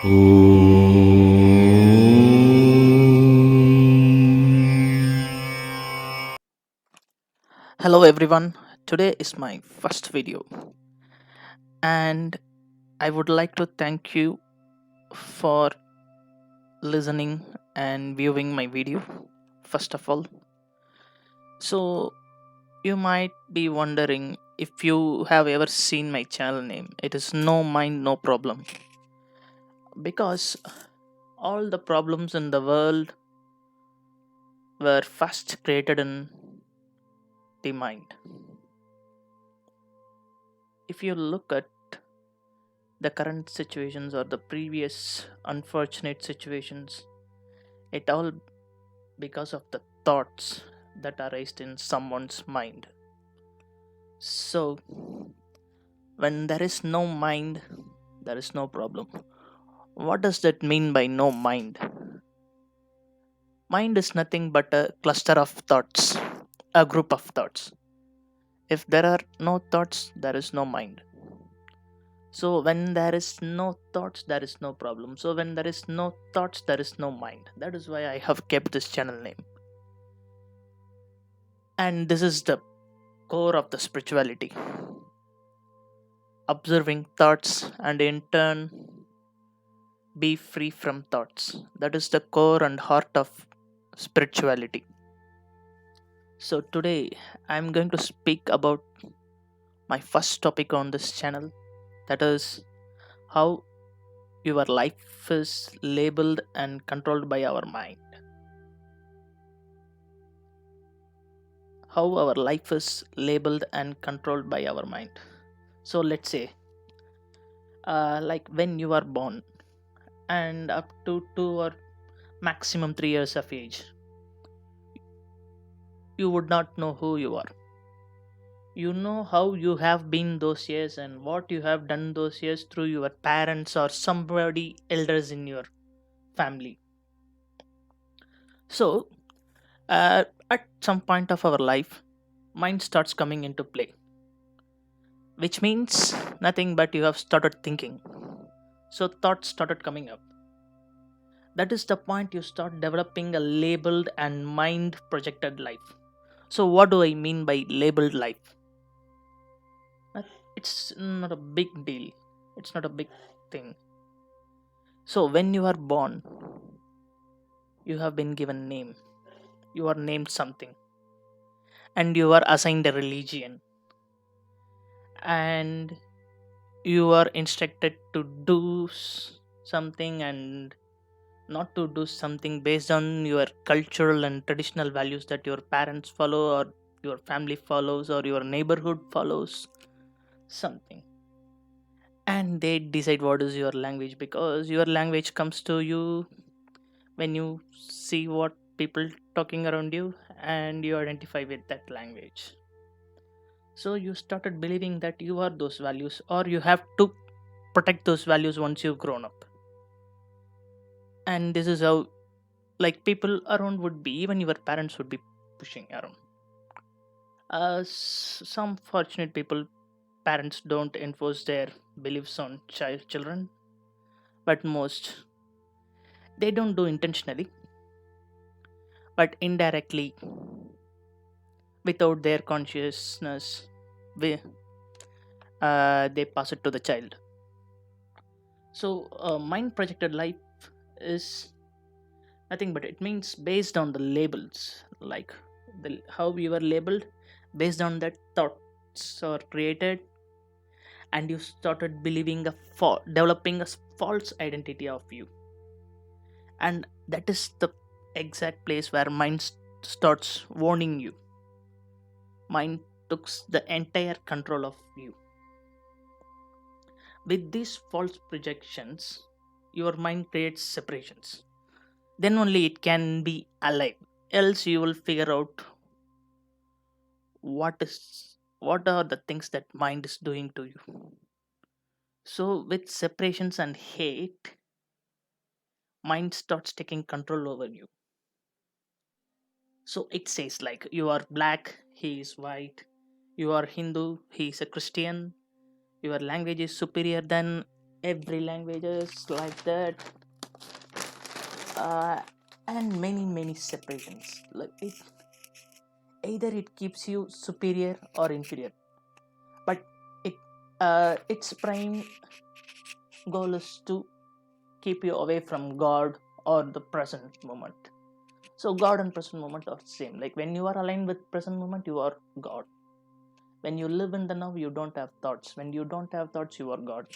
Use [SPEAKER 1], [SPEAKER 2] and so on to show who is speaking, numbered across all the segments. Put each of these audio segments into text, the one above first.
[SPEAKER 1] Hello everyone, today is my first video and I would like to thank you for listening and viewing my video first of all. So, you might be wondering if you have ever seen my channel name. It is No Mind, No Problem because all the problems in the world were first created in the mind. If you look at the current situations or the previous unfortunate situations, it all because of the thoughts that are raised in someone's mind. So, when there is no mind, there is no problem. What does that mean by no mind? Mind is nothing but a cluster of thoughts, a group of thoughts. If there are no thoughts, there is no mind. So, when there is no thoughts, there is no problem. So, when there is no thoughts, there is no mind. That is why I have kept this channel name. And this is the core of the spirituality, observing thoughts and in turn be free from thoughts. That is the core and heart of spirituality. So today I'm going to speak about my first topic on this channel, that is how your life is labeled and controlled by our mind. How our life is labeled and controlled by our mind. So let's say like when you are born and up to 2 or maximum 3 years of age, you would not know who you are. You know how you have been those years and what you have done those years through your parents or somebody elders in your family. So at some point of our life, mind starts coming into play, which means nothing but you have started thinking. So thoughts started coming up. That is the point you start developing a labeled and mind projected life. So what do I mean by labeled life? Uh, It's not a big deal. It's not a big thing. So when you are born, you have been given name. You are named something, and you are assigned a religion, and you are instructed to do something and not to do something based on your cultural and traditional values that your parents follow or your family follows or your neighborhood follows something. And they decide what is your language, because your language comes to you when you see what people talking around you and you identify with that language. So you started believing that you are those values or you have to protect those values once you've grown up. And this is how, like, people around would be, even your parents would be pushing around. Some fortunate people, parents don't enforce their beliefs on children, but most, they don't do intentionally, but indirectly, without their consciousness, we, they pass it to the child. So mind projected life is nothing but it means based on the labels, like how you were labeled, based on that thoughts are created, and you started believing developing a false identity of you. And that is the exact place where mind starts warning you. Mind took the entire control of you. With these false projections, your mind creates separations. Then only it can be alive. Else you will figure out what are the things that mind is doing to you. So with separations and hate, mind starts taking control over you. So it says like you are black, he is white, you are Hindu, he is a Christian, your language is superior than Every language is like that. uh, and many separations, like either it keeps you superior or inferior, but it its prime goal is to keep you away from God or the present moment. So God and present moment are same. Like when you are aligned with present moment, you are God. When you live in the now, you don't have thoughts. When you don't have thoughts, you are God.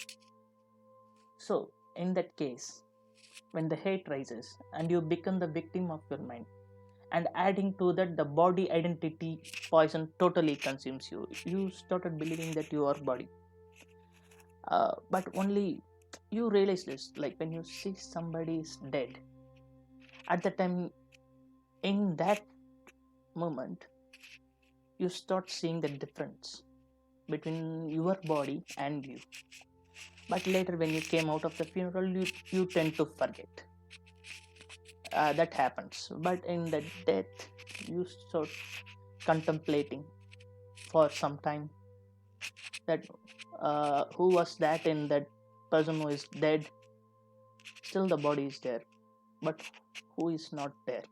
[SPEAKER 1] So in that case, when the hate rises and you become the victim of your mind, and adding to that the body identity poison totally consumes you, you started believing that you are body. But only you realize this, like when you see somebody is dead, at the time, in that moment, you start seeing the difference between your body and you. But later when you came out of the funeral, you tend to forget. That happens. But in the death, you start contemplating for some time that who was that in that person who is dead. Still the body is there, but who is not there.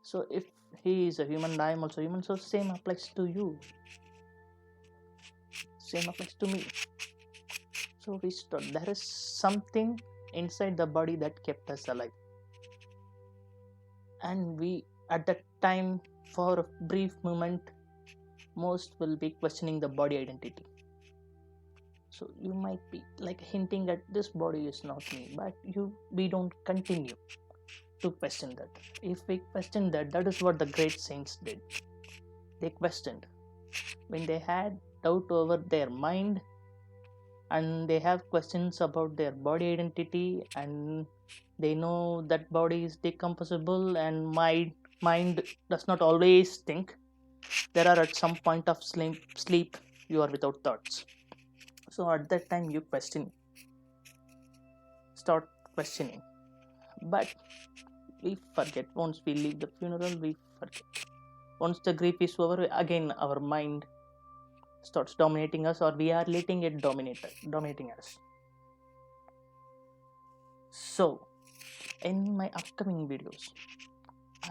[SPEAKER 1] So if he is a human, I am also human, so same applies to you, same applies to me. So we start, there is something inside the body that kept us alive, and we at that time, for a brief moment, most will be questioning the body identity. So you might be like hinting at this body is not me, but we don't continue to question that. If we question that, that is what the great saints did. They questioned when they had doubt over their mind, and they have questions about their body identity, and they know that body is decomposable and my mind does not always think. There are at some point of sleep you are without thoughts. So at that time you start questioning. But we forget. Once we leave the funeral, we forget. Once the grief is over, again our mind starts dominating us, or we are letting it dominating us. So in my upcoming videos,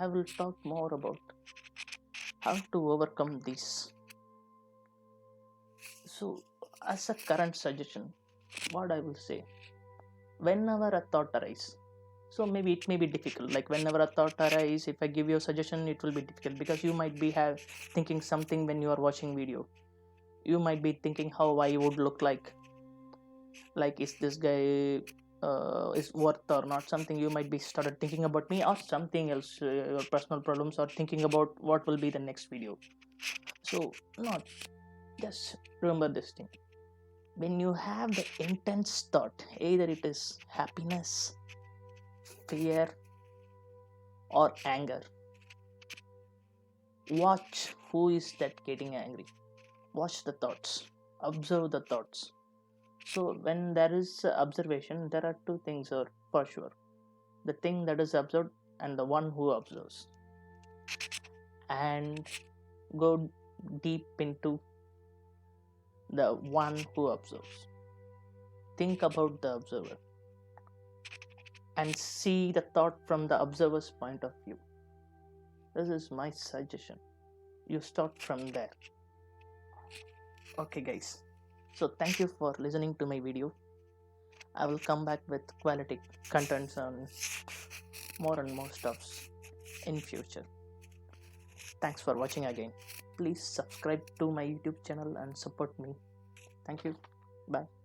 [SPEAKER 1] I will talk more about how to overcome this. So as a current suggestion, what I will say, whenever a thought arises, so maybe it may be difficult, like whenever a thought arises, if I give you a suggestion, it will be difficult because you might be thinking something when you are watching video. You might be thinking how I would look like is this guy is worth or not, something you might be started thinking about me, or something else, your personal problems, or thinking about what will be the next video. So not, just remember this thing. When you have the intense thought, either it is happiness, fear, or anger, watch who is that getting angry. Watch the thoughts, observe the thoughts. So when there is observation, there are two things are for sure: the thing that is observed and the one who observes. And go deep into the one who observes. Think about the observer and see the thought from the observer's point of view. This is my suggestion. You start from there. Okay, guys. So thank you for listening to my video. I will come back with quality contents on more and more stuffs in future. Thanks for watching again. Please subscribe to my YouTube channel and support me. Thank you. Bye.